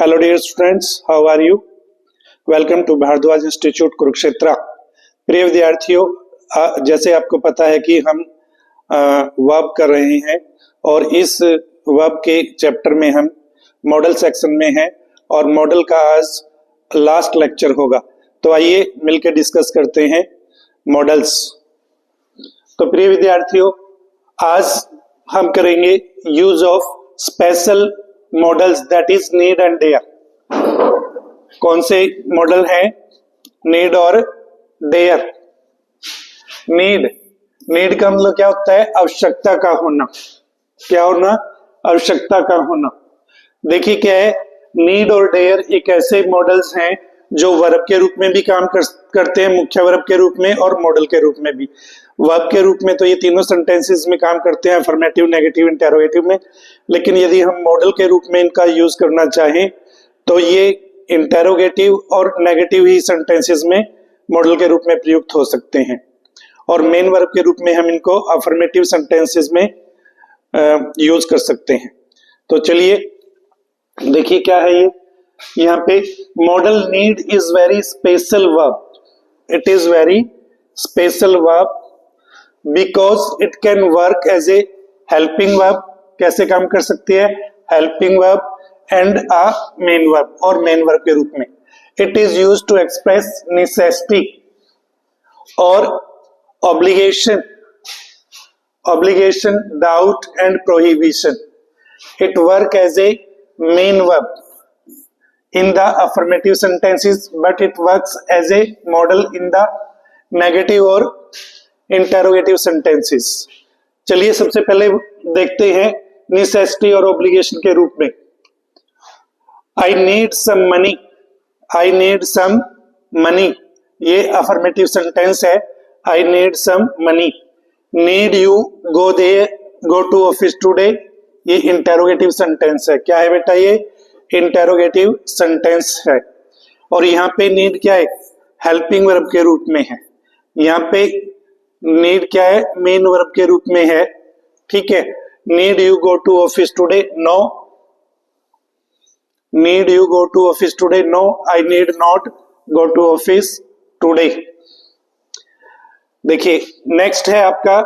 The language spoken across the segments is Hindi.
Hello dear students, how are you? Welcome to Bharadwaj institute Kurukshetra. प्रिय विद्यार्थियों, जैसे आपको पता है कि हम वर्ब कर रहे हैं और इस वर्ब के चैप्टर में हम मॉडल सेक्शन में हैं और मॉडल का आज लास्ट लेक्चर होगा। तो आइए मिलकर डिस्कस करते हैं मॉडल्स। तो प्रिय विद्यार्थियों, आज हम करेंगे use of special modals that is need and dare. कौन से मॉडल हैं? नीड और डेयर। नीड का मतलब क्या होता है? आवश्यकता का होना। क्या होना? आवश्यकता का होना। देखिए क्या है, नीड और डेयर एक ऐसे मॉडल्स हैं जो वर्ब के रूप में भी काम करते हैं, मुख्य वर्ब के रूप में और मॉडल के रूप में भी। वर्ब के रूप में तो ये तीनों सेंटेंसेस में काम करते हैं, अफर्मेटिव, नेगेटिव, इंटेरोगेटिव में। लेकिन यदि हम मॉडल के रूप में इनका यूज करना चाहें तो ये इंटेरोगेटिव और नेगेटिव ही सेंटेंसेस में मॉडल के रूप में प्रयुक्त हो सकते हैं, और मेन वर्ब के रूप में हम इनको अफर्मेटिव सेंटेंसेस में यूज कर सकते हैं। तो चलिए देखिए क्या है ये। यहाँ पे model need is very special verb. It is very special verb because it can work as a helping verb. कैसे काम कर सकती है? Helping verb and a main verb, और मेन वर्ब के रूप में। It is used to express necessity और obligation, doubt and prohibition. It work as a main verb in the affirmative sentences, but it works as a model in the negative और interrogative sentences। चलिए सबसे पहले देखते हैं necessity और obligation के रूप में। I need some money, I need some money, ये affirmative sentence है। I need some money। Need you go to office today, ये interrogative sentence है। क्या है बेटा? ये इंटेरोगेटिव सेंटेंस है। और यहाँ पे नीड क्या है? हेल्पिंग वर्ब के रूप में है। यहाँ पे नीड क्या है? मेन वर्ब के रूप में है। ठीक है। Need you go to office today? No. Need you go to office today? No, I need not go to office today. देखिए नेक्स्ट है आपका,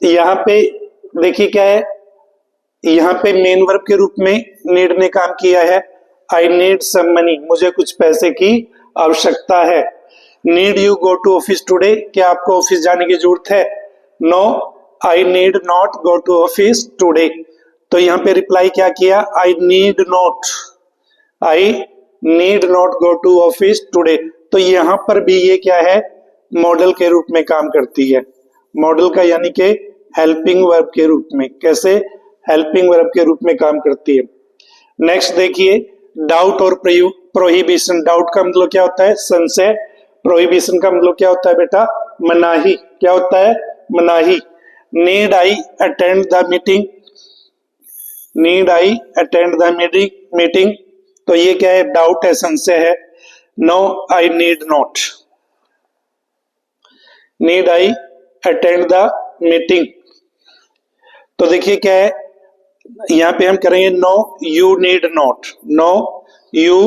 यहाँ पे देखिए क्या है, यहाँ पे मेन वर्ब के रूप में नीड ने काम किया है। आई नीड सम मनी, मुझे कुछ पैसे की आवश्यकता है। Need you go to office today, क्या आपको ऑफिस जाने की जरूरत है? No, I need not go to office today. तो यहाँ पे रिप्लाई क्या किया? I need not, I need not go to office today. तो यहाँ पर भी ये क्या है? मॉडल के रूप में काम करती है। मॉडल का यानी कि हेल्पिंग वर्ब के रूप में। कैसे? हेल्पिंग वर्ब के रूप में काम करती है। नेक्स्ट देखिए, डाउट और प्रोहिबिशन। डाउट का मतलब क्या होता है? संशय। प्रोहिबिशन का मतलब क्या होता है बेटा? मनाही। क्या होता है? मनाही। Need I attend the meeting, need I attend the meeting. तो ये क्या है? डाउट है, संशय है। No, I need not. Need I attend the meeting. तो देखिए क्या है, यहां पे हम करेंगे no you need not, no you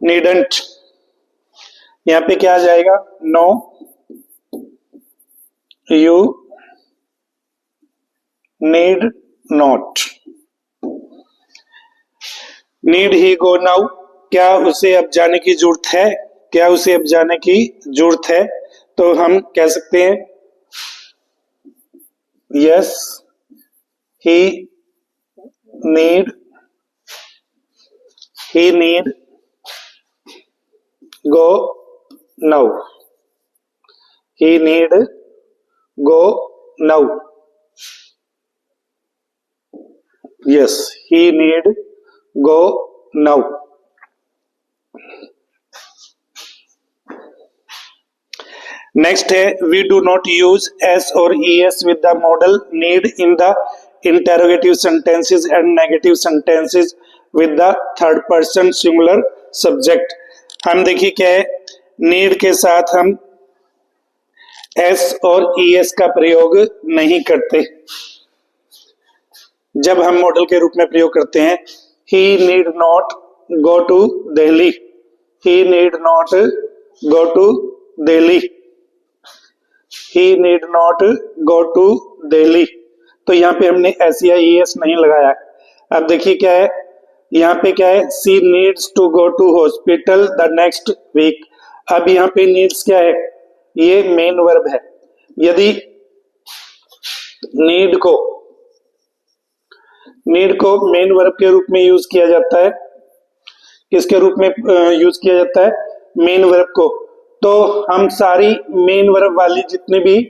needn't. यहां पे क्या आ जाएगा? No you need not. Need he go now, क्या उसे अब जाने की जरूरत है? क्या उसे अब जाने की जरूरत है? तो हम कह सकते हैं yes he need go now, he need go now, yes he need go now। Next है, we do not use S और ES with the model need in the interrogative sentences and negative sentences with the third person singular subject। हम देखिए क्या है, नीड के साथ हम एस और ईएस का प्रयोग नहीं करते। जब हम मॉडल के रूप में प्रयोग करते हैं he need not go to Delhi. He need not go to Delhi. He need not go to Delhi. तो यहाँ पे हमने एस या एस नहीं लगाया है। अब देखिए क्या है, यहाँ पे क्या है, she needs to go to hospital the next week. अब यहाँ पे नीड्स क्या है, ये मेन वर्ब है। यदि नीड को मेन वर्ब के रूप में यूज किया जाता है, किसके रूप में यूज किया जाता है, मेन वर्ब को, तो हम सारी मेन वर्ब वाली जितने भी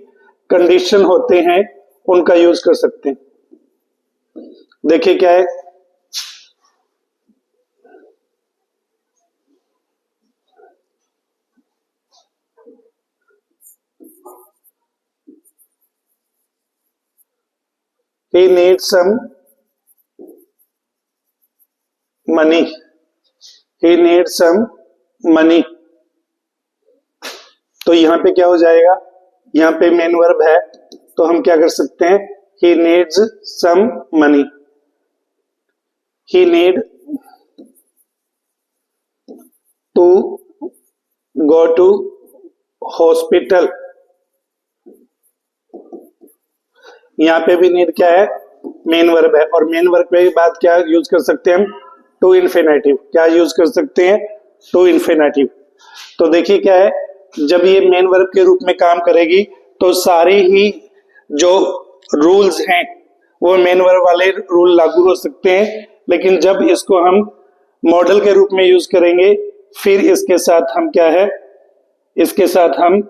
कंडीशन होते हैं उनका यूज कर सकते हैं। देखिए क्या है, he needs some money. He needs some money. तो यहां पे क्या हो जाएगा, यहां पे मेन वर्ब है तो हम क्या कर सकते हैं, he needs some money. He need to go to hospital. यहाँ पे भी नीड क्या है, मेन वर्ब है, और मेन वर्ब पे बात क्या यूज कर सकते हैं हम, टू इन्फिनेटिव। क्या यूज कर सकते हैं, टू इन्फिनेटिव। तो देखिए क्या है, जब ये मेन वर्ब के रूप में काम करेगी तो सारे ही जो रूल्स हैं वो मेन वर्ब वाले रूल लागू हो सकते हैं, लेकिन जब इसको हम मॉडल के रूप में यूज करेंगे फिर इसके साथ हम क्या है, इसके साथ हम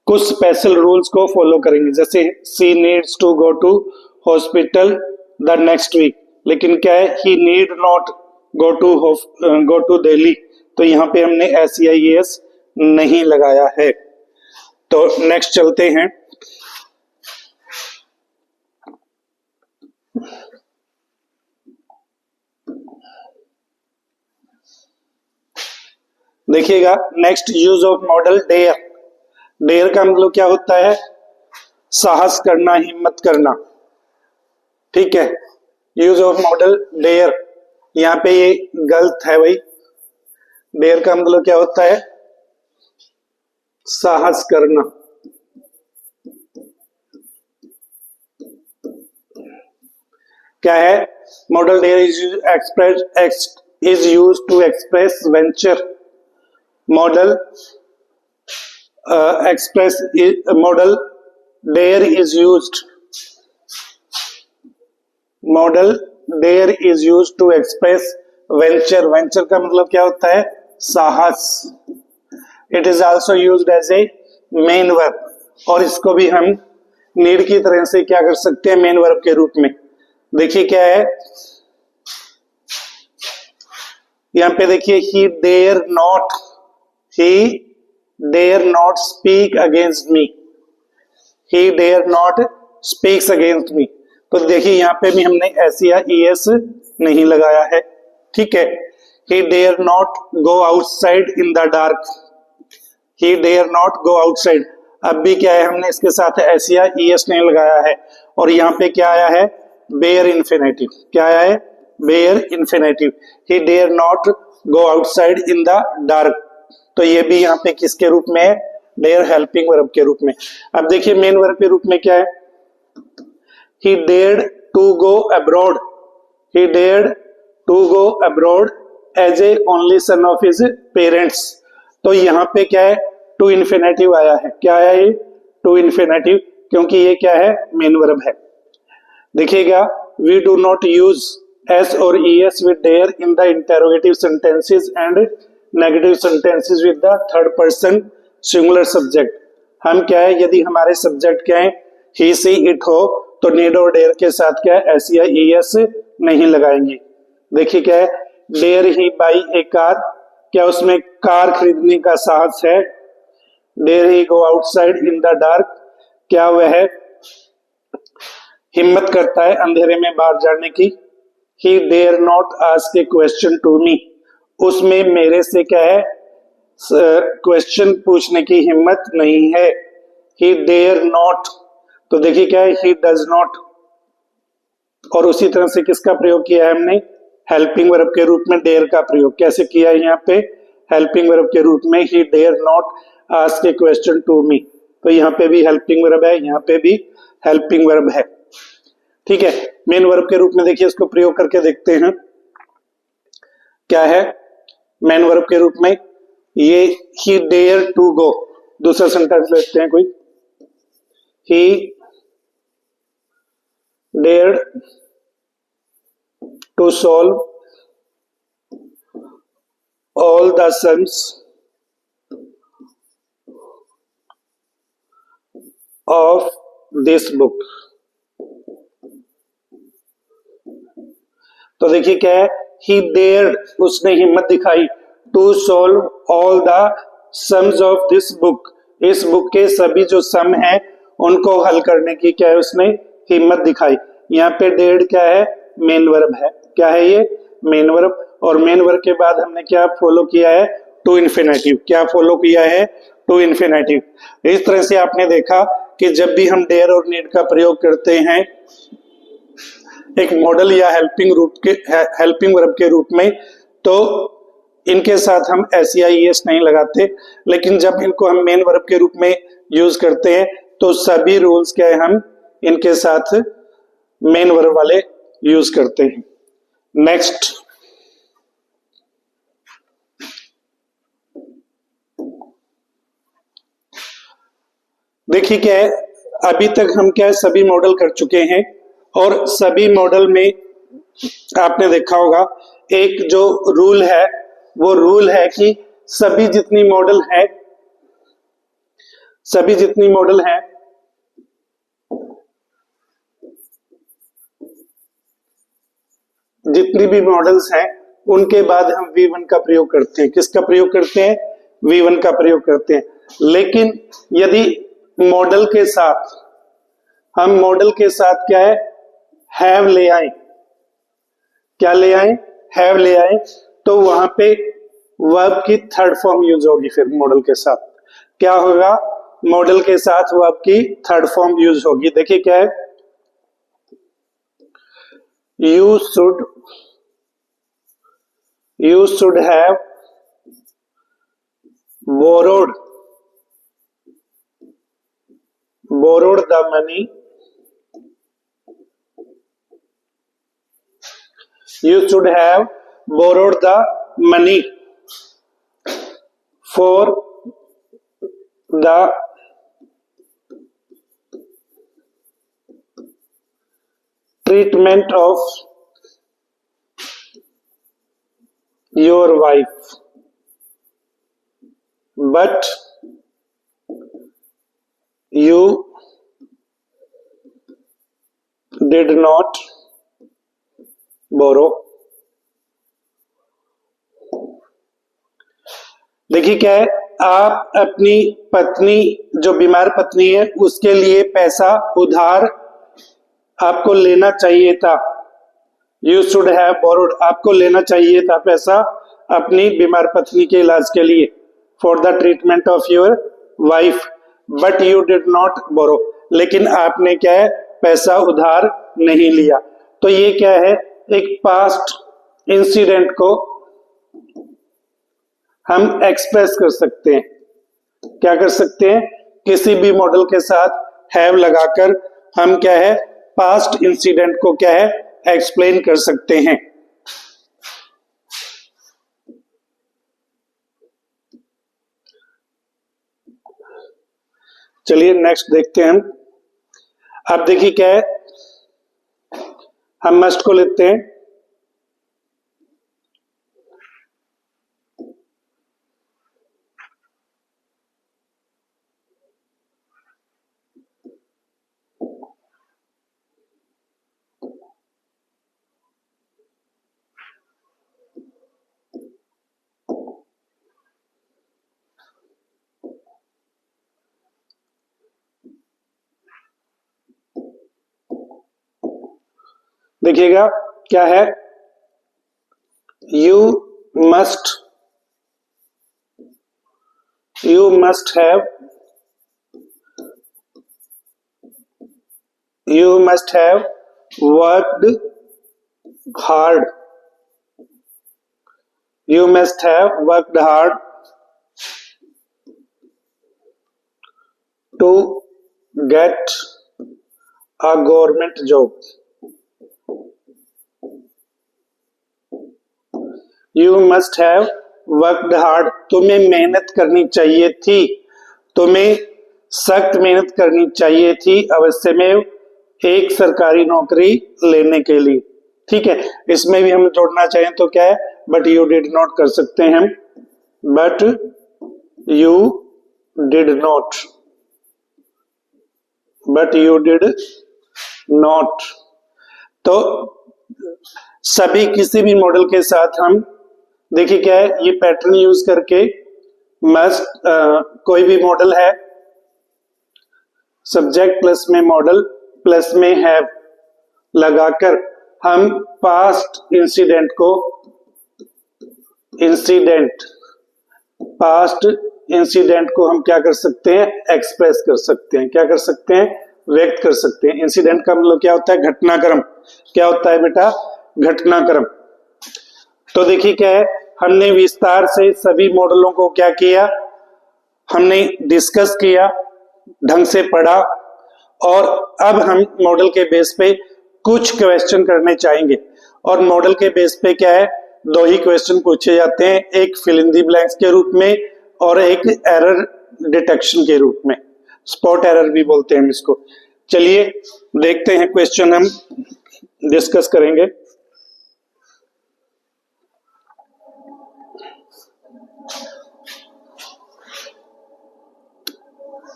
कुछ स्पेशल रूल्स को फॉलो करेंगे। जैसे she needs to go to hospital the next week, लेकिन क्या है, he need not go to Delhi, तो यहाँ पे हमने SEIS नहीं लगाया है। तो नेक्स्ट चलते हैं। देखिएगा next, use of modal dare. Dare का मतलब क्या होता है, साहस करना, हिम्मत करना। ठीक है, यूज ऑफ मॉडल डेयर, यहाँ पे ये गलत है भाई। डेयर का मतलब क्या होता है, साहस करना। क्या है, modal dare is use to express venture. Modal modal dare is used, modal dare is used to express venture. Venture का मतलब क्या होता है, साहस। It is also used as a main verb, और इसको भी हम नीड की तरह से क्या कर सकते हैं, मेन वर्ब के रूप में। देखिए क्या है, यहां पे देखिए, he dare not speak against me. He dare not speaks against me. तो देखिए यहाँ पे भी हमने एस या ES नहीं लगाया है। ठीक है, he dare not go outside in the dark. He dare not go outside, अब भी क्या है, हमने इसके साथ एस या ES नहीं लगाया है, और यहाँ पे क्या आया है, बेयर इन्फिनेटिव। क्या आया है, bare infinitive. He dare not go outside in the dark, तो ये भी यहाँ पे किसके रूप में है, डेयर हेल्पिंग वर्ब के रूप में। अब देखिए मेन वर्ब के रूप में क्या है, he dared to go abroad. He dared to go abroad as a only son of his parents. तो यहाँ पे क्या है, टू इन्फिनेटिव आया है। क्या आया है, टू इन्फिनेटिव, क्योंकि ये क्या है, मेन वर्ब है। देखिएगा, we do not use S और ES with dare in the interrogative sentences and negative sentences with the third person singular subject। हम क्या है, यदि हमारे सब्जेक्ट क्या है, he she it हो, तो नीड और डेयर के साथ क्या है, एस या ES नहीं लगाएंगे। देखिए क्या है, dare he buy a car, क्या उसमें कार खरीदने का साहस है। Dare he go outside in the dark, क्या वह हिम्मत करता है अंधेरे में बाहर जाने की। He dare not ask a question to me, उसमें मेरे से क्या है, क्वेश्चन पूछने की हिम्मत नहीं है। ही डेयर नॉट, तो देखिए क्या है, ही डज नॉट, और उसी तरह से किसका प्रयोग किया है हमने, हेल्पिंग वर्ब के रूप में डेयर का प्रयोग कैसे किया है यहाँ पे, हेल्पिंग वर्ब के रूप में he dare not ask a question to me, तो यहाँ पे भी हेल्पिंग वर्ब है, यहाँ पे भी हेल्पिंग वर्ब है। ठीक है, मेन वर्ब के रूप में देखिए इसको प्रयोग करके देखते हैं क्या है मेन वर्ब के रूप में, ये ही डेयर टू गो, दूसरा सेंटेंस लेते हैं कोई, he dare to solve all the sums of this book। तो देखिए क्या है, he dared, उसने हिम्मत दिखाई, to solve all the sums of this book, इस बुक के सभी जो सम है उनको हल करने की क्या है उसने हिम्मत दिखाई। यहाँ पे dared क्या है, मेन वर्ब है, क्या है ये मेन वर्ब, और मेन वर्ब के बाद हमने क्या फॉलो किया है, टू इन्फिनेटिव, क्या फॉलो किया है, टू इन्फिनेटिव। इस तरह से आपने देखा कि जब भी हम डेयर और नीड का प्रयोग करते हैं एक मॉडल या हेल्पिंग वर्ब के रूप में, तो इनके साथ हम SEIES नहीं लगाते, लेकिन जब इनको हम मेन वर्ब के रूप में यूज करते हैं तो सभी रूल्स क्या है हम इनके साथ मेन वर्ब वाले यूज करते हैं। नेक्स्ट, देखिए क्या है, अभी तक हम क्या है सभी मॉडल कर चुके हैं, और सभी मॉडल में आपने देखा होगा एक जो रूल है, वो रूल है कि सभी जितनी मॉडल है जितनी भी मॉडल्स हैं उनके बाद हम V1 का प्रयोग करते हैं। किसका प्रयोग करते हैं, V1 का प्रयोग करते हैं। लेकिन यदि मॉडल के साथ क्या है हैव ले आए, क्या ले आए, हैव ले आए, तो वहां पे वर्ब की थर्ड फॉर्म यूज होगी। फिर मॉडल के साथ क्या होगा, मॉडल के साथ वर्ब की थर्ड फॉर्म यूज होगी। देखिए क्या है, you should have borrowed the money, you should have borrowed the money for the treatment of your wife, but you did not borrow। देखिए क्या है, आप अपनी पत्नी जो बीमार पत्नी है उसके लिए पैसा उधार आपको लेना चाहिए था। You should have borrowed, आपको लेना चाहिए था पैसा अपनी बीमार पत्नी के इलाज के लिए, for the treatment of your wife, but you did not borrow, लेकिन आपने क्या है पैसा उधार नहीं लिया। तो ये क्या है, एक पास्ट इंसिडेंट को हम एक्सप्रेस कर सकते हैं। क्या कर सकते हैं, किसी भी मॉडल के साथ हैव लगाकर हम क्या है पास्ट इंसिडेंट को क्या है एक्सप्लेन कर सकते हैं। चलिए नेक्स्ट देखते हैं हम। अब देखिए क्या है, हम मस्ट को लेते हैं। देखिएगा क्या है, you must have worked hard You must have worked hard to get a government job. You must have worked hard. तुम्हें मेहनत करनी चाहिए थी, तुम्हें सख्त मेहनत करनी चाहिए थी अवश्यमेव एक सरकारी नौकरी लेने के लिए। ठीक है, इसमें भी हम जोड़ना चाहें तो क्या है, बट यू डिड नॉट कर सकते हैं हम, but you did not, but you did not. तो सभी किसी भी मॉडल के साथ हम देखिए क्या है, ये पैटर्न यूज करके मस्ट कोई भी मॉडल है, सब्जेक्ट प्लस में मॉडल प्लस में हैव लगाकर हम पास्ट इंसिडेंट को हम क्या कर सकते हैं, एक्सप्रेस कर सकते हैं। क्या कर सकते हैं, व्यक्त कर सकते हैं। इंसिडेंट का मतलब क्या होता है, घटनाक्रम। क्या होता है बेटा, घटनाक्रम। तो देखिए क्या है, हमने विस्तार से सभी मॉडलों को क्या किया, हमने डिस्कस किया, ढंग से पढ़ा, और अब हम मॉडल के बेस पे कुछ क्वेश्चन करने चाहेंगे। और मॉडल के बेस पे क्या है, दो ही क्वेश्चन पूछे जाते हैं, एक फिल इन दी ब्लैंक्स के रूप में और एक एरर डिटेक्शन के रूप में, स्पॉट एरर भी बोलते हैं हम इसको। चलिए देखते हैं क्वेश्चन, हम डिस्कस करेंगे।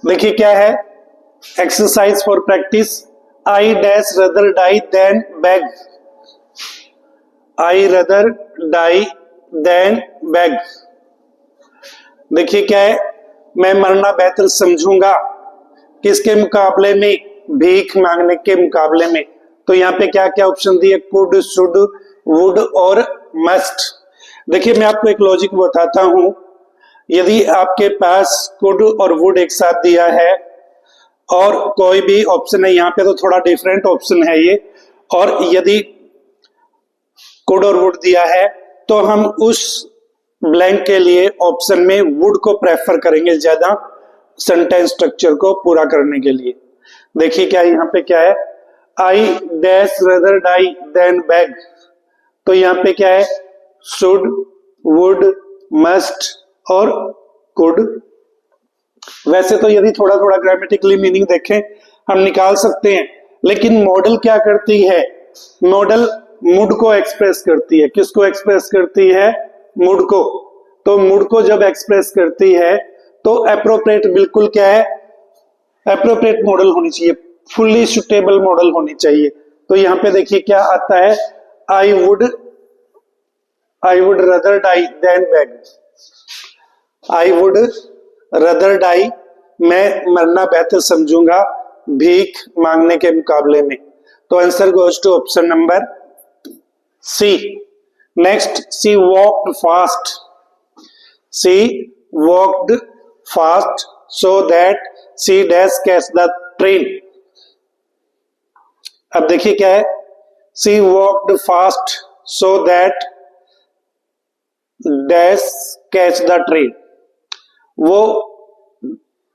देखिए क्या है, exercise for practice, I dash rather die than beg, I rather die than beg. देखिए क्या है, मैं मरना बेहतर समझूंगा, किसके मुकाबले में, भीख मांगने के मुकाबले में। तो यहाँ पे क्या क्या ऑप्शन दिए, कुड, शुड, वुड और मस्ट। देखिए मैं आपको एक लॉजिक बताता हूं, यदि आपके पास कुड और वुड एक साथ दिया है और कोई भी ऑप्शन है, यहाँ पे तो थोड़ा डिफरेंट ऑप्शन है ये, और यदि कुड और वुड दिया है तो हम उस ब्लैंक के लिए ऑप्शन में वुड को प्रेफर करेंगे ज्यादा सेंटेंस स्ट्रक्चर को पूरा करने के लिए। देखिए क्या यहाँ पे क्या है, I dash rather die than beg. तो यहाँ पे क्या है, शुड, वुड, मस्ट और कुड। वैसे तो यदि थोड़ा थोड़ा ग्रामेटिकली मीनिंग देखें हम निकाल सकते हैं, लेकिन मॉडल क्या करती है, मॉडल मूड को एक्सप्रेस करती है। किसको एक्सप्रेस करती है, मूड को। तो मूड को जब एक्सप्रेस करती है तो एप्रोप्रिएट बिल्कुल क्या है, एप्रोप्रिएट मॉडल होनी चाहिए, फुल्ली सुटेबल मॉडल होनी चाहिए। तो यहाँ पे देखिए क्या आता है, I would rather die than beg, I would rather die, मैं मरना बेहतर समझूंगा भीख मांगने के मुकाबले में। तो answer goes to option number C. Next, she walked fast, she walked fast so that she dash catch the train. अब देखिए क्या है, she walked fast so that dash catch the train. वो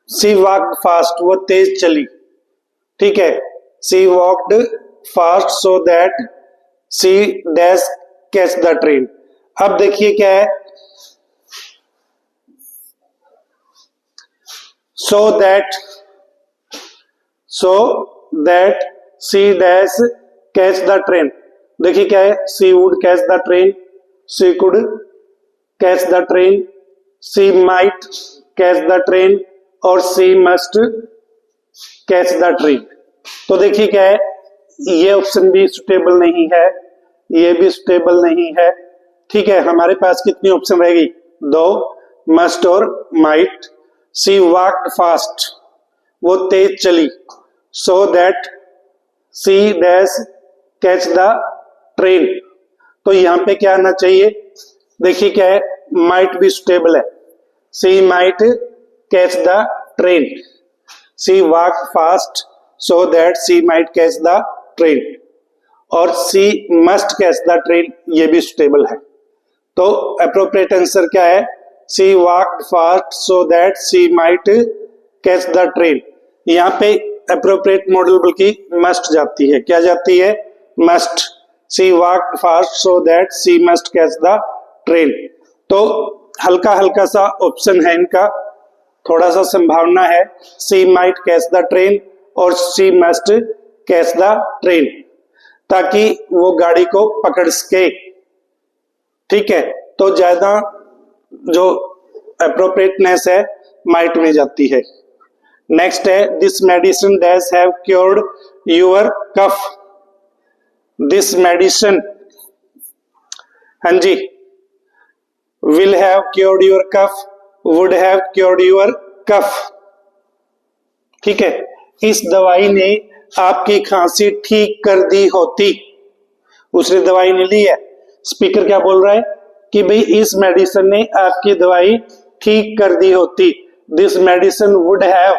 सी वॉक्ड फास्ट, वो तेज चली, ठीक है। She walked fast so that she dash catch the train. अब देखिए क्या है, so that she dash catch the train। देखिए क्या है, she would catch the train, she could catch the train, she might catch the train और she must catch the train। तो देखिए क्या है, ये ऑप्शन भी सुटेबल नहीं है, ये भी सुटेबल नहीं है, ठीक है। हमारे पास कितनी ऑप्शन रहेगी, दो, मस्ट और माइट। सी वॉक्ड फास्ट, वो तेज चली, so that she dash catch the train. तो यहां पे क्या आना चाहिए, देखिए क्या है, माइट भी सुटेबल है, she might catch the train. She walk fast so that she might catch the train, और she must catch the train, ये भी सुटेबल है। तो अप्रोप्रिएट आंसर क्या है? She walked fast so that she might catch the train. यहाँ पे अप्रोप्रिएट मॉडल बल्कि मस्ट जाती है। क्या जाती है? Must. She walked fast so that she must catch the train. तो हल्का हल्का सा ऑप्शन है इनका, थोड़ा सा संभावना है। She might catch the train और she must catch the train, ताकि वो गाड़ी को पकड़ सके। ठीक है, तो ज्यादा जो अप्रोप्रिएटनेस है माइट में जाती है। नेक्स्ट है this medicine dash have cured your cough. This medicine, हाँ जी, will have cured your cough, would have cured your cough. ठीक है, इस दवाई ने आपकी खांसी ठीक कर दी होती। उसने दवाई नहीं ली है, स्पीकर क्या बोल रहा है कि भाई इस मेडिसिन ने आपकी दवाई ठीक कर दी होती। दिस मेडिसिन वुड हैव,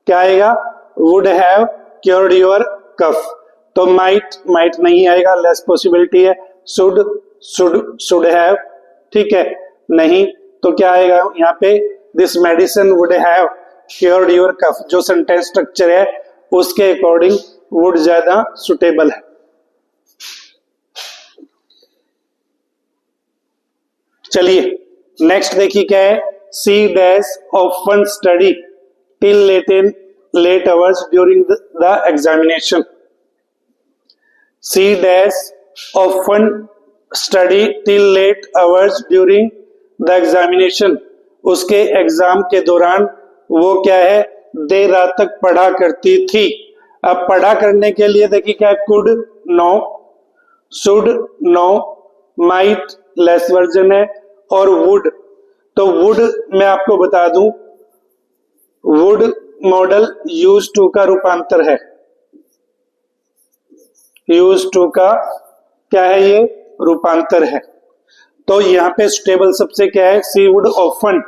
क्या आएगा? Would have cured your cough. तो माइट नहीं आएगा, लेस पॉसिबिलिटी है। शुड हैव, ठीक है, नहीं। तो क्या आएगा यहाँ पे? This medicine would have cured your cough. जो सेंटेंस स्ट्रक्चर है उसके अकॉर्डिंग वुड ज्यादा सुटेबल है। चलिए नेक्स्ट देखिए क्या है। She dash often study till late hours during the examination. She dash often study till late hours during the examination. उसके एग्जाम के दौरान वो क्या है? देर रात तक पढ़ा करती थी। अब पढ़ा करने के लिए देखिए क्या है? Could no, should no, might less version है और वुड। तो वुड मैं आपको बता दूं, वुड मॉडल यूज टू का रूपांतर है। यूज टू का क्या है? ये रूपांतर है। तो यहां पे सुटेबल सबसे क्या है? सी वुड ऑफन,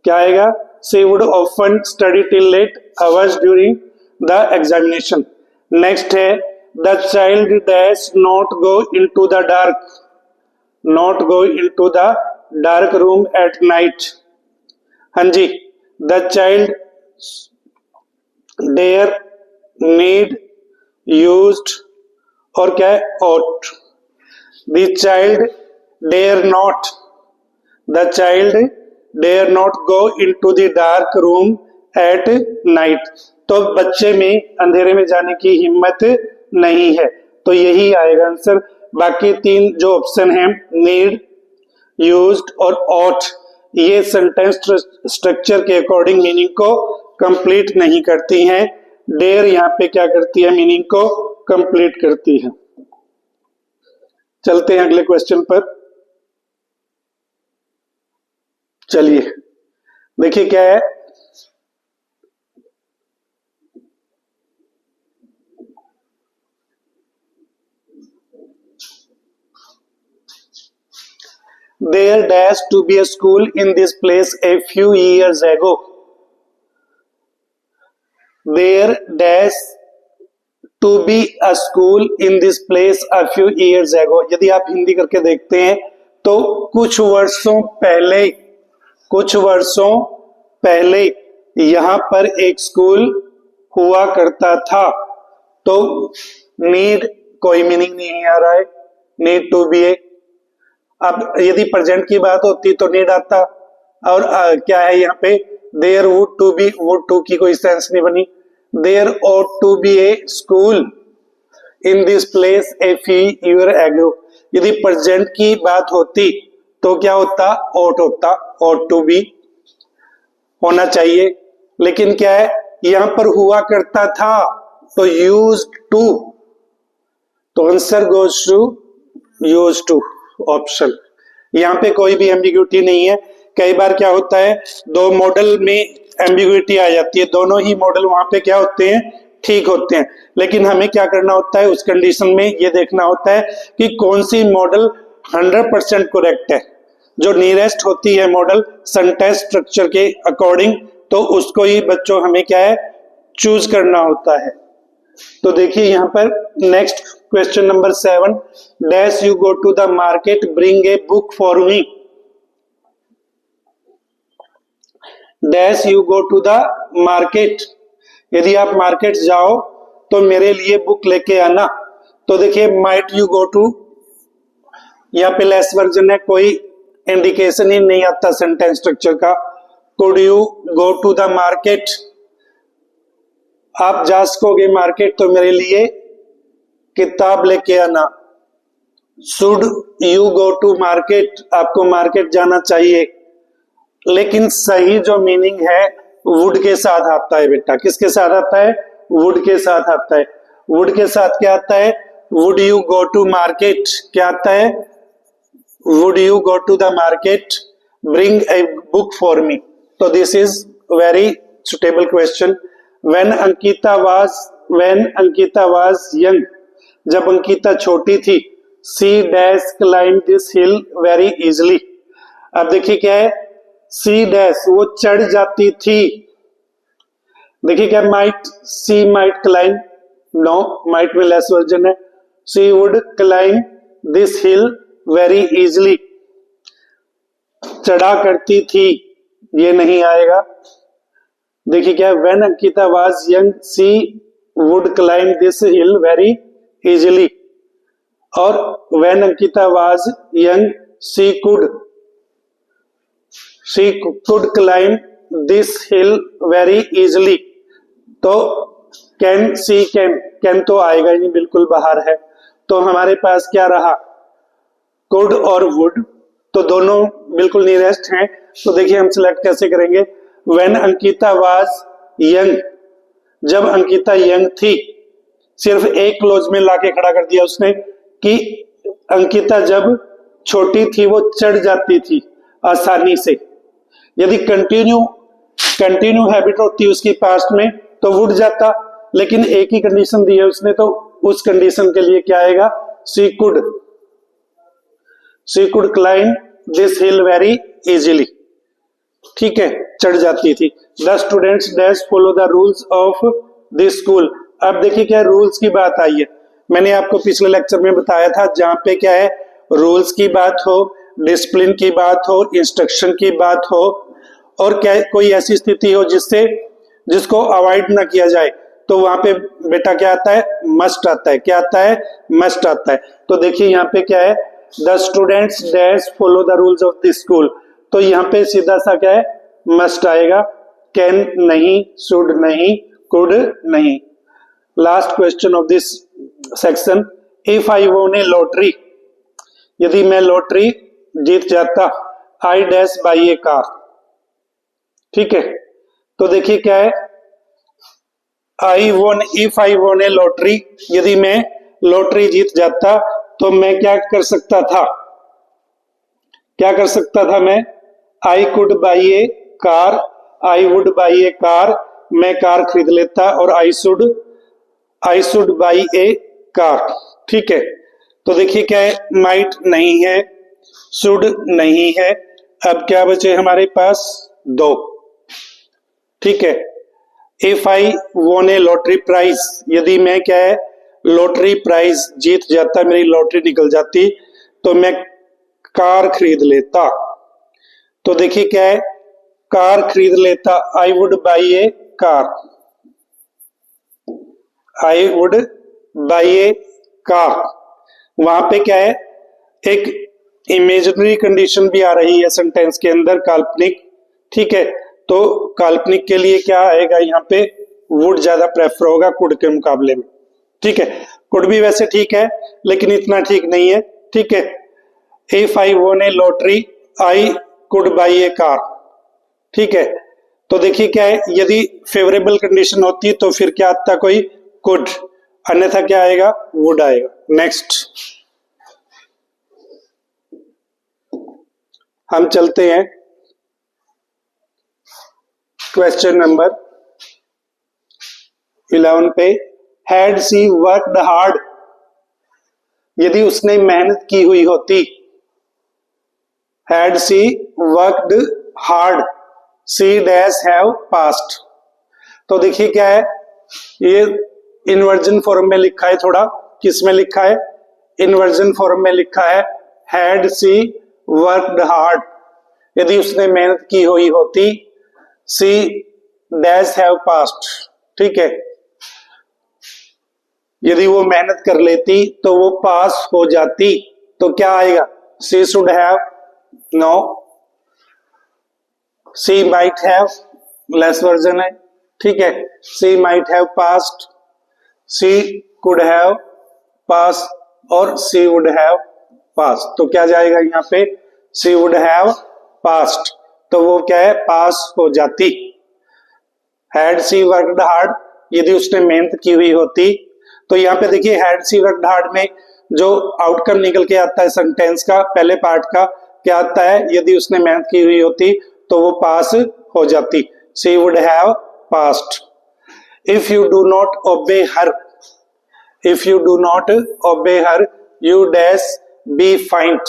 क्या आएगा? She would often study till late hours during the examination. Next है the child dash not go into the dark, not go into the dark room at night. हाँ जी, the child dare, need, used और क्या है? ought। The child dare not, the child dare not go into the dark room at night. तो बच्चे में अंधेरे में जाने की हिम्मत नहीं है। तो यही आएगा आंसर। बाकी तीन जो ऑप्शन हैं, नीड, यूज्ड और ought, ये सेंटेंस स्ट्रक्चर के अकॉर्डिंग मीनिंग को कंप्लीट नहीं करती हैं। डेयर यहाँ पे क्या करती है? मीनिंग को कंप्लीट करती है। चलते हैं अगले क्वेश्चन पर। चलिए देखिए क्या है। There dash to be a school in this place a few years ago. There dash to be a school in this place a few years ago। यदि आप हिंदी करके देखते हैं तो कुछ वर्षों पहले यहाँ पर एक स्कूल हुआ करता था। तो नीड कोई मीनिंग नहीं आ रहा है, नीड टू बी ए। अब यदि प्रेजेंट की बात होती तो नीड आता। और क्या है यहाँ पे? There would to be, would to की कोई सेंस नहीं बनी। There ought to be a school in this place a few year ago. यदि प्रेजेंट की बात होती तो क्या होता? ought होता, ought टू बी होना चाहिए। लेकिन क्या है? यहां पर हुआ करता था तो used टू, तो answer goes to used to option. यहाँ पे कोई भी एम्बिग्यूटी नहीं है। कई बार क्या होता है, दो मॉडल में एम्बिग्यूटी आ जाती है, दोनों ही मॉडल वहां पे क्या होते हैं? ठीक होते हैं। लेकिन हमें क्या करना होता है उस कंडीशन में? ये देखना होता है कि कौन सी मॉडल 100% करेक्ट है। जो नियरेस्ट होती है मॉडल सेंटेंस स्ट्रक्चर के अकॉर्डिंग, तो उसको ही बच्चों हमें क्या है? चूज करना होता है। तो देखिए यहां पर next question number 7, dash you go to the market bring a book for me. Dash you go to the market, यदि आप मार्केट जाओ तो मेरे लिए बुक लेके आना। तो देखिए माइट यू गो टू, यहाँ पे लेस वर्जन है, कोई इंडिकेशन ही नहीं आता सेंटेंस स्ट्रक्चर का। Could you go to the market, आप जा सकोगे मार्केट तो मेरे लिए किताब लेके आना। Should you go to market, आपको मार्केट जाना चाहिए, लेकिन सही जो मीनिंग है वुड के साथ आता है बेटा। किसके साथ आता है? वुड के साथ आता है। वुड के साथ क्या आता है? Would you go to market क्या आता है? Would you go to the market bring a book for me. तो this is very suitable question. When Ankita was young, जब अंकिता छोटी थी, she dash climb this hill very easily. अब देखिए क्या है, सी डैश वो चढ़ जाती थी। देखिए क्या, might, she might climb, no might में लेस वर्जन है। She would climb this hill very easily, चढ़ा करती थी, ये नहीं आएगा। देखिए क्या, when Ankita was young she would climb this hill very easily, और when Ankita was young she could climb this hill very easily. तो कैन तो आएगा ही नहीं, बिल्कुल बाहर है। तो हमारे पास क्या रहा, कुड और वुड, तो दोनों बिल्कुल नियरेस्ट हैं। तो देखिए हम सिलेक्ट कैसे करेंगे। व्हेन अंकिता वाज यंग, जब अंकिता यंग थी, सिर्फ एक क्लोज में लाके खड़ा कर दिया उसने कि अंकिता जब छोटी थी वो चढ़ जाती थी आसानी से। यदि कंटिन्यू हैबिट होती उसकी पास्ट में तो वुड जाता, लेकिन एक ही कंडीशन दी है उसने, तो उस कंडीशन के लिए क्या आएगा, she could climb this hill very easily. ठीक है, चढ़ जाती थी। The students dash follow the rules of this school. अब देखिए क्या रूल्स की बात आई है। मैंने आपको पिछले लेक्चर में बताया था, जहां पे क्या है, रूल्स की बात हो, डिसिप्लिन की बात हो, इंस्ट्रक्शन की बात हो, और क्या कोई ऐसी स्थिति हो जिसको अवॉइड ना किया जाए, तो वहां पे बेटा क्या आता है, मस्ट आता है। क्या आता है? मस्ट आता है। तो देखिए यहाँ पे क्या है, the students dash follow the rules of this school, तो यहाँ पे सीधा सा क्या है, मस्ट आएगा। कैन नहीं, शुड नहीं, कुड नहीं। Last question of this section, if I won a lottery, यदि मैं लॉटरी जीत जाता, I dash by a car. ठीक है, तो देखिए क्या है, if I won a lottery, यदि मैं लॉटरी जीत जाता तो मैं क्या कर सकता था मैं, आई could buy a car, I would buy a car, मैं कार खरीद लेता, और I should by a car. ठीक है, तो देखिए क्या है, माइट नहीं है, शुड नहीं है, अब क्या बचे हमारे पास, दो। ठीक है, if I won a lottery prize, यदि मैं क्या है, लॉटरी प्राइज जीत जाता, मेरी लॉटरी निकल जाती, तो मैं कार खरीद लेता। तो देखिए क्या है, कार खरीद लेता, I would buy a car, I would buy a car. वहां पे क्या है, एक इमेजिनरी कंडीशन भी आ रही है सेंटेंस के अंदर, काल्पनिक। ठीक है, तो काल्पनिक के लिए क्या आएगा, यहाँ पे वुड ज्यादा प्रेफर होगा कुड के मुकाबले में। ठीक है, कुड भी वैसे ठीक है, लेकिन इतना ठीक नहीं है। ठीक है, if I won a lottery I could buy a car. ठीक है, तो देखिए क्या है, यदि फेवरेबल कंडीशन होती तो फिर क्या आता, कोई कुड, अन्यथा क्या आएगा, वुड आएगा। नेक्स्ट हम चलते हैं क्वेश्चन नंबर 11 पे। हैड सी वर्कड हार्ड, यदि उसने मेहनत की हुई होती, had she worked hard she dash have passed. तो देखिए क्या है, ये इन्वर्जन फॉर्म में लिखा है, थोड़ा किस में लिखा है, इन्वर्जन फॉर्म में लिखा है हैड सी वर्कड हार्ड। यदि उसने मेहनत की हुई होती, सी डैश हैव पास्ड, ठीक है, यदि वो मेहनत कर लेती तो वो पास हो जाती, तो क्या आएगा, she should have, no, she might have, less version है, ठीक है, she might have passed, she could have pass और सी वुड हैव पास। तो क्या जाएगा यहाँ पे, सी वुड हैव पास्ड, तो वो क्या है, पास हो जाती। हैड सी वर्कड हार्ड, यदि उसने मेहनत की हुई होती, तो यहाँ पे देखिए हैड सी वर्कड हार्ड में जो आउटकम निकल के आता है सेंटेंस का पहले पार्ट का, क्या आता है, यदि उसने मेहनत की हुई होती तो वो पास हो जाती, she would have passed. If you do not obey her, if you do not obey her, you dash be fined,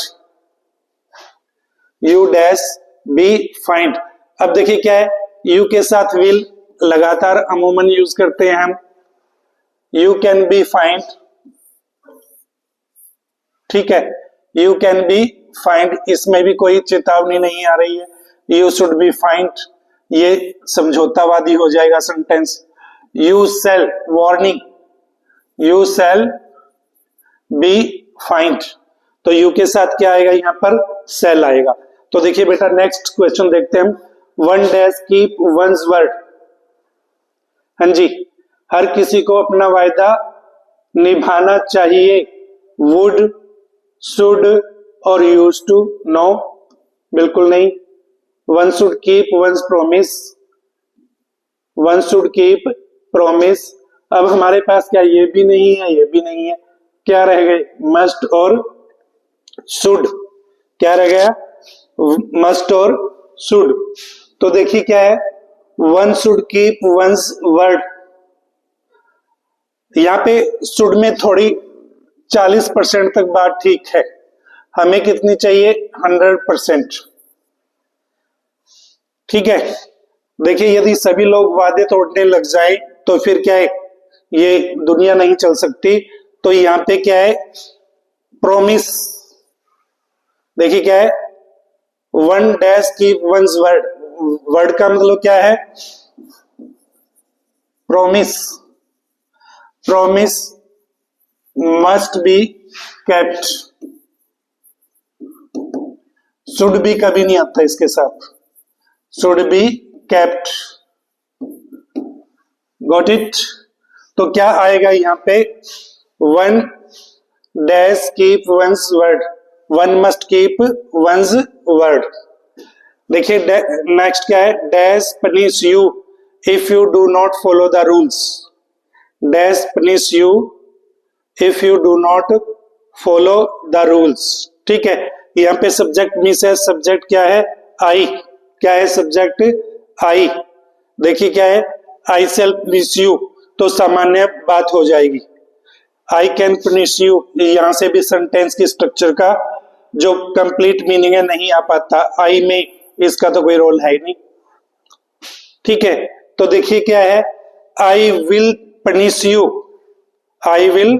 you dash be fined. अब देखिए क्या है, यू के साथ विल लगातार अमूमन यूज करते हैं हम, यू कैन बी फाइंड, ठीक है, यू कैन बी फाइंड, इसमें भी कोई चेतावनी नहीं आ रही है, यू शुड बी फाइंड, ये समझौतावादी हो जाएगा sentence. You shall warning, you shall be fined, तो यू के साथ क्या आएगा यहाँ पर, सेल आएगा। तो देखिए बेटा नेक्स्ट क्वेश्चन देखते हैं हम, one dash keep once word, हाँ जी, हर किसी को अपना वायदा निभाना चाहिए, वुड, शुड और यूज टू, नो, बिल्कुल नहीं। One should keep once promise, one should keep promise. अब हमारे पास क्या ये भी नहीं है, ये भी नहीं है, क्या रह गए, मस्ट और शुड, क्या रह गया, मस्ट और शुड। तो देखिए क्या है, one should keep once word, यहाँ पे शुड में थोड़ी 40% तक बात ठीक है, हमें कितनी चाहिए, 100%, ठीक है। देखिए यदि सभी लोग वादे तोड़ने लग जाए तो फिर क्या है, ये दुनिया नहीं चल सकती। तो यहाँ पे क्या है, प्रोमिस, देखिए क्या है, one dash keep once word, word का मतलब क्या है, promise, promise must be kept, should be कभी नहीं आता इसके साथ, should be kept, got it. तो क्या आएगा यहाँ पे, one dash keep once word, one must keep once word. देखिए नेक्स्ट क्या है, dash punish you if you do not follow the rules, dash punish you if you do not follow the rules, ठीक है। यहाँ पे सब्जेक्ट मिस है, सब्जेक्ट क्या है, आई, क्या है सब्जेक्ट, आई। देखिए क्या है, आई शैल पनिश यू, तो सामान्य बात हो जाएगी, आई कैन पनिश यू, यहां से भी सेंटेंस की स्ट्रक्चर का जो कंप्लीट मीनिंग है नहीं आ पाता, आई में इसका तो कोई रोल है ही नहीं, ठीक है। तो देखिए क्या है, I will punish you, I will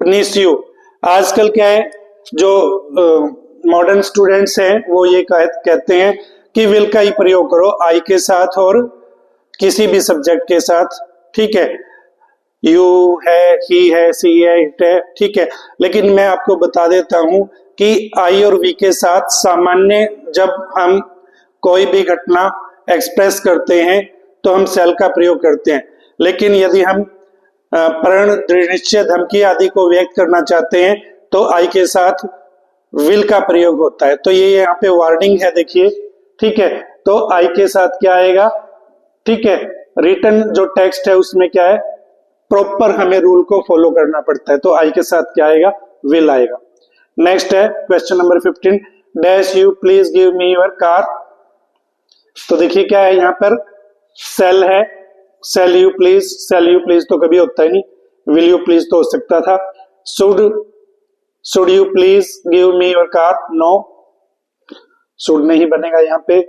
punish you. आजकल क्या है, जो मॉडर्न स्टूडेंट्स हैं वो ये कहते हैं कि विल का ही प्रयोग करो आई के साथ और किसी भी सब्जेक्ट के साथ, ठीक है, यू है, ही है, सी है, इट है, ठीक है। लेकिन मैं आपको बता देता हूं कि आई और वी के साथ सामान्य जब हम कोई भी घटना एक्सप्रेस करते हैं तो हम सेल का प्रयोग करते हैं, लेकिन यदि हम प्रण, दृढ़ निश्चय, धमकी आदि को व्यक्त करना चाहते हैं तो आई के साथ विल का प्रयोग होता है। तो ये यहाँ पे वार्निंग है, देखिए, ठीक है। तो आई के साथ क्या आएगा, ठीक है, रिटन जो टेक्स्ट है उसमें क्या है, प्रॉपर हमें रूल को फॉलो करना पड़ता है, तो आई के साथ क्या आएगा, विल आएगा। नेक्स्ट है question number 15, dash you please give me your car. तो देखिए क्या है, यहाँ पर सेल है, सेल यू प्लीज तो कभी होता ही नहीं, विल यू प्लीज तो हो सकता था। Should you please give me your car, no, should नहीं बनेगा यहाँ पे,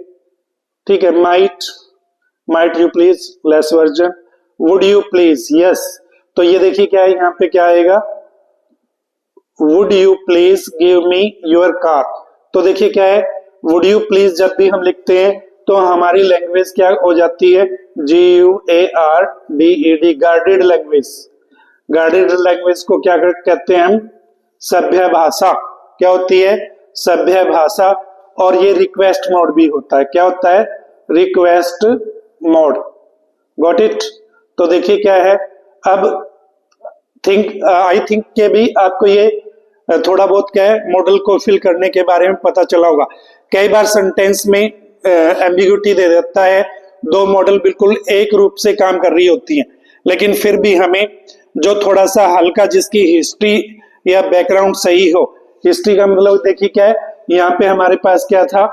ठीक है। Might you please, less version. Would you please, yes, तो ये देखिए क्या है, यहाँ पे क्या आएगा, would you please give me your car. तो देखिए क्या है, वुड यू प्लीज जब भी हम लिखते हैं तो हमारी लैंग्वेज क्या हो जाती है, GUARDED, guarded language. Guarded language को क्या कहते हैं हम, सभ्य भाषा। क्या होती है, सभ्य भाषा। और ये रिक्वेस्ट मोड भी होता है, क्या होता है, रिक्वेस्ट मोड। Got it. तो देखिए क्या है, अब आई थिंक के भी आपको ये थोड़ा बहुत क्या है, मॉडल को फिल करने के बारे में पता चला होगा। कई बार सेंटेंस में एम्बिग्यूटी दे देता है, दो मॉडल बिल्कुल एक रूप से काम कर रही होती हैं, लेकिन फिर भी हमें जो थोड़ा सा हल्का, जिसकी हिस्ट्री या बैकग्राउंड सही हो, हिस्ट्री का मतलब देखिए क्या है, यहाँ पे हमारे पास क्या था,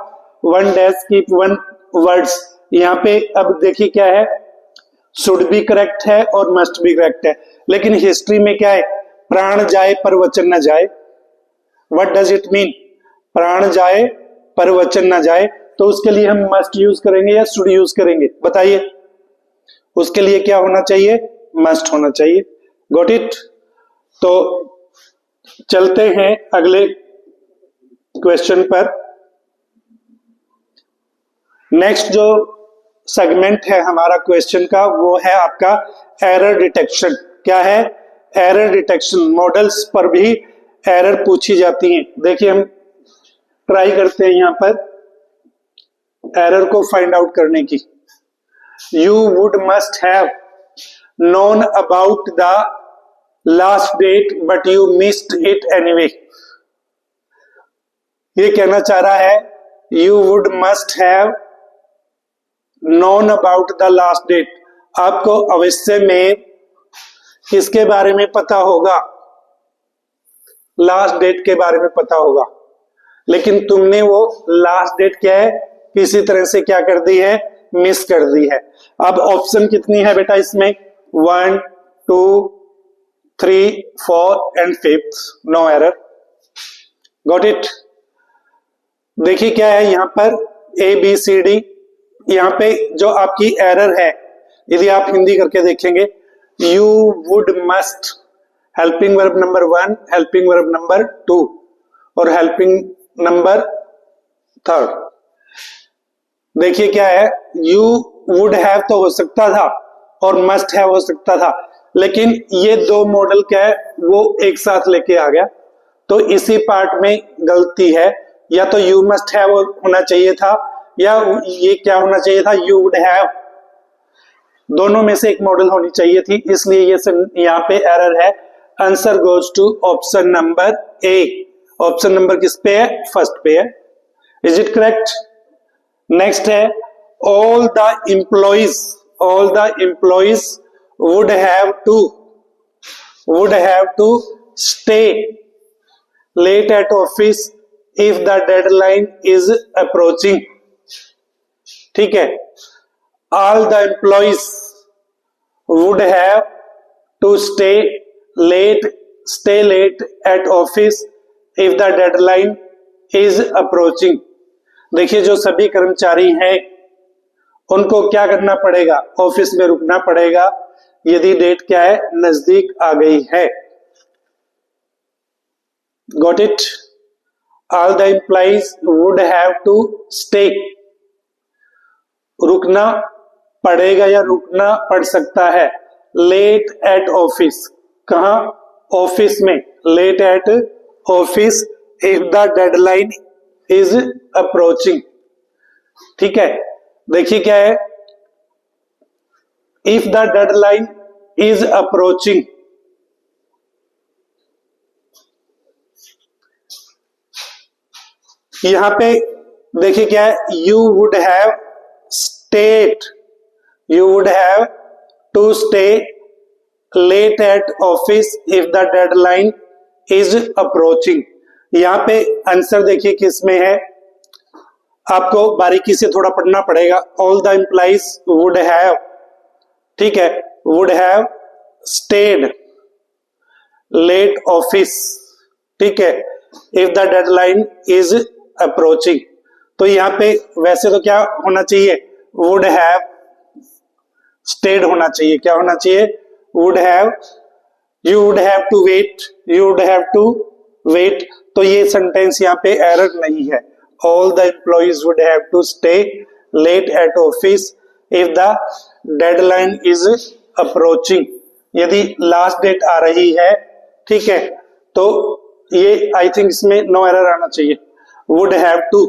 1 डैश कीप 1 वर्ड्स। यहाँ पे अब देखिए क्या है, शुड भी करेक्ट है और मस्ट भी करेक्ट है, लेकिन हिस्ट्री में क्या है, प्राण जाए पर वचन न जाए। व्हाट डज इट मीन, प्राण जाए पर वचन न जाए। तो उसके लिए हम मस्ट यूज करेंगे या शुड यूज करेंगे, बताइए। उसके लिए क्या होना चाहिए, मस्ट होना चाहिए। Got it. तो चलते हैं अगले क्वेश्चन पर। नेक्स्ट जो सेगमेंट है हमारा क्वेश्चन का, वो है आपका एरर डिटेक्शन। क्या है, एरर डिटेक्शन। मॉडल्स पर भी एरर पूछी जाती हैं। देखिए हम ट्राई करते हैं यहां पर एरर को फाइंड आउट करने की। You would must have known about the last date but you missed it anyway. ये कहना चाह रहा है, you would must have known about the last date. आपको अवश्य में किसके बारे में पता होगा, लास्ट डेट के बारे में पता होगा, लेकिन तुमने वो लास्ट डेट क्या है, किसी तरह से क्या कर दी है, मिस कर दी है। अब ऑप्शन कितनी है बेटा इसमें, 1 2 3 4 and 5th, no error. Got it. देखिए क्या है यहाँ पर ABCD। यहाँ पे जो आपकी एरर है, यदि आप हिंदी करके देखेंगे, you would must, helping verb number 1, helping verb number 2 और हेल्पिंग नंबर 3rd। देखिए क्या है, यू वुड हैव तो हो सकता था और मस्ट हैव हो सकता था, लेकिन ये दो मॉडल क्या है, वो एक साथ लेके आ गया। तो इसी पार्ट में गलती है, या तो यू मस्ट हैव होना चाहिए था, या ये क्या होना चाहिए था, यू वुड हैव। दोनों में से एक मॉडल होनी चाहिए थी, इसलिए ये यहाँ पे एरर है। Answer goes to option number A. Option number किस पे है, फर्स्ट पे है। Is it correct. नेक्स्ट है, all the employees would have to stay late at office if the deadline is approaching. ठीक है, all the employees would have to stay late at office if the deadline is approaching. देखिए जो सभी कर्मचारी हैं उनको क्या करना पड़ेगा, ऑफिस में रुकना पड़ेगा यदि डेट क्या है, नजदीक आ गई है। Got it. All the employees would have to stay, रुकना पड़ेगा या रुकना पड़ सकता है, लेट एट ऑफिस। कहां, ऑफिस में, late at office if the deadline is approaching. ठीक है, देखिए क्या है, if the deadline is approaching, यहां पे देखिए क्या है, you would have to stay late at office if the deadline is approaching. यहां पे आंसर देखिए किस में है, आपको बारीकी से थोड़ा पढ़ना पड़ेगा। All the employees would have, ठीक है, would have stayed late office, ठीक है, if the deadline is approaching. तो यहाँ पे वैसे तो क्या होना चाहिए, वुड हैव स्टेड होना चाहिए। क्या होना चाहिए, would have you would have to wait, you would have to wait, तो ये सेंटेंस यहाँ पे एरर नहीं है। All the employees would have to stay late at office if the deadline is approaching, यदि लास्ट डेट आ रही है, ठीक है, तो ये आई थिंक इसमें नो एरर आना चाहिए। वुड हैव टू,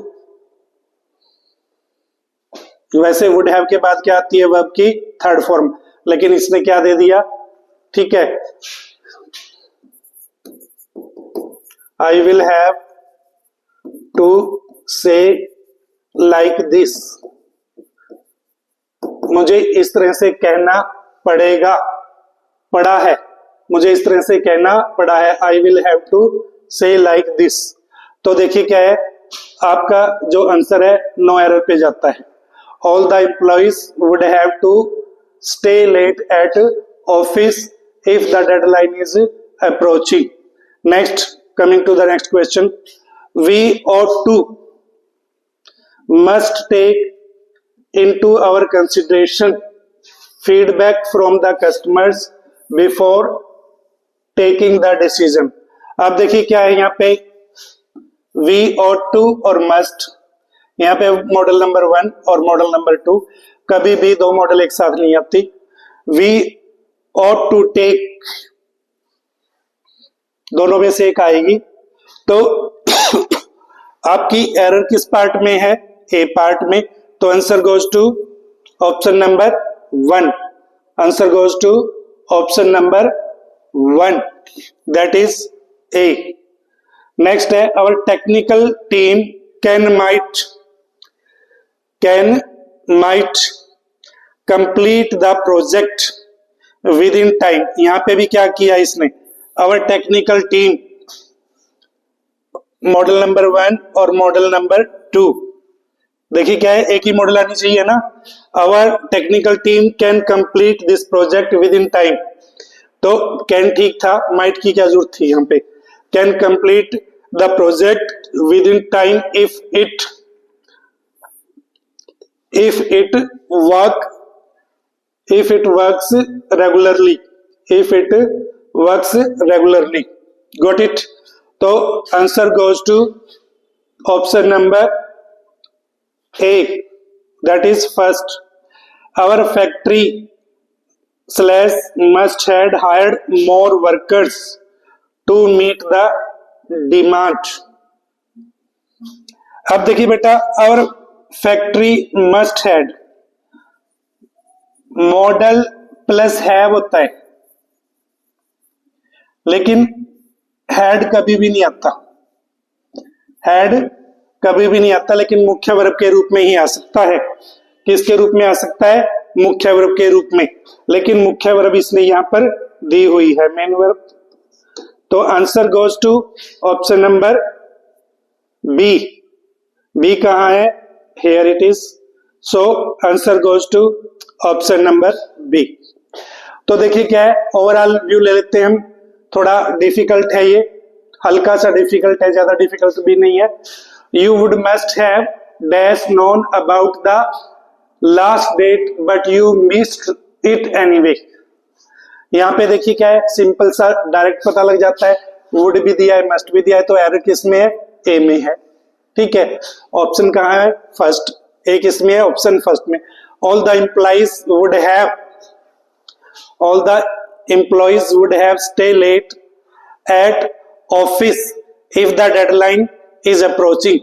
वैसे वुड हैव के बाद क्या आती है वर्ब की थर्ड फॉर्म, लेकिन इसने क्या दे दिया, ठीक है, आई विल हैव टू से लाइक दिस, मुझे इस तरह से कहना पड़ेगा, पड़ा है, मुझे इस तरह से कहना पड़ा है, आई विल हैव टू से लाइक दिस। तो देखिए क्या है, आपका जो आंसर है नो एरर पे जाता है। All the employees would have to stay late at office if the deadline is approaching. Next, coming to the next question, we ought to must take into our consideration feedback from the customers before taking the decision। अब देखिए क्या है यहाँ पे, we ought to और must, यहाँ पे मॉडल नंबर 1 और मॉडल नंबर 2, कभी भी दो मॉडल एक साथ नहीं आती। we ought to take दोनों में से एक आएगी, तो आपकी एरर किस पार्ट में है, ए पार्ट में, तो answer goes to option number 1, answer goes to option number 1, that is A. Next है, our technical team can might complete the project within time. यहां पे भी क्या किया इसने, our technical team, model number 1 और मॉडल नंबर 2, देखिए क्या है, एक ही मॉडल आनी चाहिए ना। Our technical team can complete this project within time, तो कैन ठीक था, माइट की क्या जरूरत थी यहाँ पे। Can complete the project within time if it works regularly, if it works regularly, got it। तो answer goes to option number A, that is first. Our factory slash must had hired more workers to meet the demand. अब देखिए बेटा, our factory must had, model plus have होता है, लेकिन हैड कभी भी नहीं आता, हैड कभी भी नहीं आता, लेकिन मुख्य वर्ब के रूप में ही आ सकता है। किसके रूप में आ सकता है, मुख्य वर्ब के रूप में, लेकिन मुख्य वर्ब इसने यहां पर दी हुई है, मेन वर्ब। तो answer goes to option number B. B कहां है, here it is, so answer goes to option number B. तो देखिए क्या है, ओवरऑल व्यू ले लेते हैं हम, थोड़ा डिफिकल्ट है ये, हल्का सा डिफिकल्ट है, ज्यादा डिफिकल्ट भी नहीं है। You would must have dash known about the last date but you missed it anyway. यहाँ पे देखिए क्या है, सिंपल सा डायरेक्ट पता लग जाता है, वुड भी दिया है, मस्ट भी दिया है, तो एरर किस में है, ए में है, ठीक है। ऑप्शन कहाँ है, फर्स्ट, ए किस में है, ऑप्शन फर्स्ट में। All the employees would have, all the employees would have stay late at office if the deadline is approaching।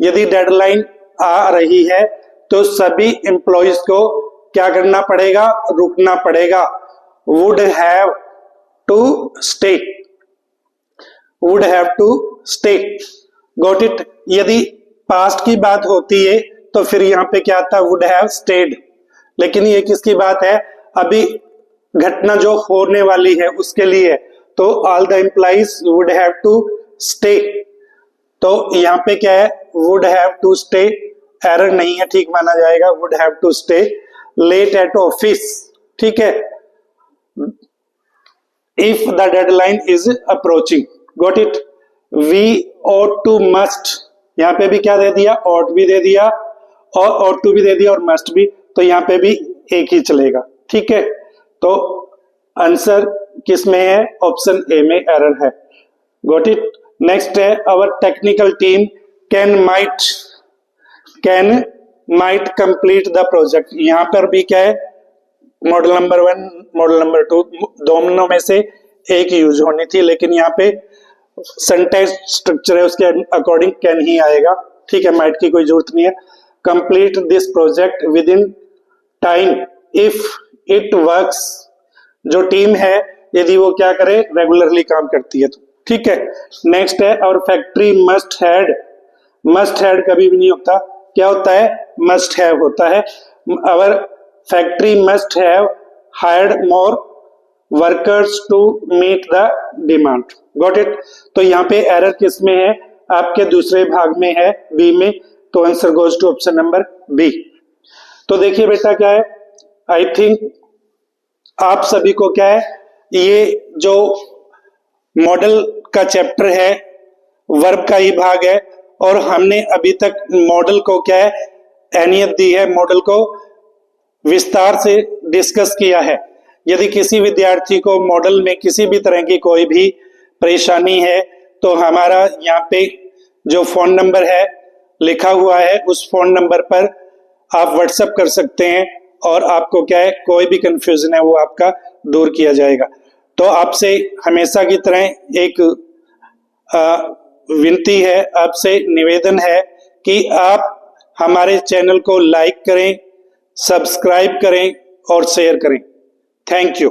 यदि डेडलाइन आ रही है तो सभी एम्प्लॉइज को क्या करना पड़ेगा, रुकना पड़ेगा। would have to stay, would have to stay, got it। यदि पास्ट की बात होती है तो फिर यहाँ पे क्या आता, would have stayed, लेकिन ये किसकी बात है, अभी घटना जो होने वाली है उसके लिए, तो all the employees would have to stay, तो यहाँ पे क्या है, would have to stay, error नहीं है, ठीक माना जाएगा, would have to stay late at office, ठीक है, if the deadline is approaching, got it. We ought to must, यहाँ पे भी क्या दे दिया, ought भी दे दिया और ought to भी दे दिया और मस्ट भी, तो यहाँ पे भी एक ही चलेगा, ठीक है। तो आंसर किस में है? ऑप्शन ए में एरर है। Got it. नेक्स्ट है our technical team can might complete the project. यहाँ पर भी क्या है? मॉडल नंबर 1 मॉडल नंबर 2 दोनों में से एक यूज होनी थी, लेकिन यहाँ पे सेंटेंस स्ट्रक्चर है उसके अकॉर्डिंग कैन ही आएगा। ठीक है, माइट की कोई जरूरत नहीं है। Complete this project within time if it works. जो टीम है यदि वो क्या करे? रेगुलरली काम करती है तो। ठीक है, नेक्स्ट है और फैक्ट्री मस्ट हैड कभी भी नहीं होता, क्या होता है? मस्ट हैव होता है। Our factory must have hired more workers to meet the demand. Got it. तो यहाँ पे एरर किस में है? आपके दूसरे भाग में है, बी में। तो answer goes to option number B. तो देखिए बेटा क्या है, आई थिंक आप सभी को क्या है, ये जो मॉडल का चैप्टर है वर्ब का ही भाग है, और हमने अभी तक मॉडल को क्या है, अहमियत दी है, मॉडल को विस्तार से डिस्कस किया है। यदि किसी विद्यार्थी को मॉडल में किसी भी तरह की कोई भी परेशानी है तो हमारा यहाँ पे जो फोन नंबर है लिखा हुआ है, उस फोन नंबर पर आप व्हाट्सएप कर सकते हैं और आपको क्या है, कोई भी कंफ्यूजन है वो आपका दूर किया जाएगा। तो आपसे हमेशा की तरह एक विनती है, आपसे निवेदन है कि आप हमारे चैनल को लाइक करें, सब्सक्राइब करें और शेयर करें। Thank you.